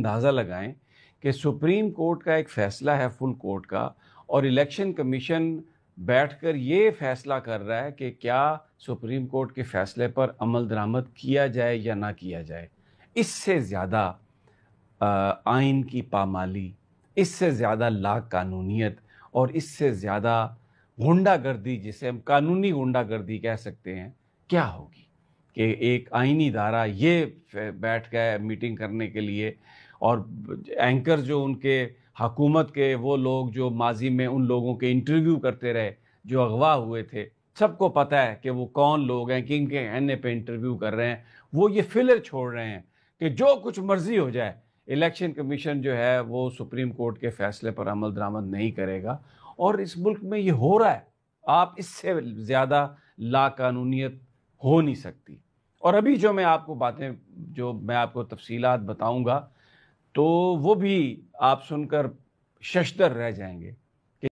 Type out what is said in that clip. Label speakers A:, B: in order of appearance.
A: اندازہ لگائیں کہ سپریم کورٹ کا ایک فیصلہ ہے فل کورٹ کا، اور الیکشن کمیشن بیٹھ کر یہ فیصلہ کر رہا ہے کہ کیا سپریم کورٹ کے فیصلے پر عمل درآمد کیا جائے یا نہ کیا جائے۔ اس سے زیادہ آئین کی پامالی، اس سے زیادہ لا قانونیت، اور اس سے زیادہ غنڈہ گردی، جسے ہم قانونی غنڈہ گردی کہہ سکتے ہیں، کیا ہوگی کہ ایک آئینی ادارہ یہ بیٹھ گئے میٹنگ کرنے کے لیے، اور اینکر جو ان کے حکومت کے وہ لوگ جو ماضی میں ان لوگوں کے انٹرویو کرتے رہے جو اغوا ہوئے تھے، سب کو پتہ ہے کہ وہ کون لوگ ہیں، کن کے کہنے پہ انٹرویو کر رہے ہیں، وہ یہ فلر چھوڑ رہے ہیں کہ جو کچھ مرضی ہو جائے الیکشن کمیشن جو ہے وہ سپریم کورٹ کے فیصلے پر عمل درآمد نہیں کرے گا۔ اور اس ملک میں یہ ہو رہا ہے، آپ اس سے زیادہ لا قانونیت ہو نہیں سکتی۔ اور ابھی جو میں آپ کو باتیں، جو میں آپ کو تفصیلات بتاؤں گا، تو وہ بھی آپ سن کر ششدر رہ جائیں گے۔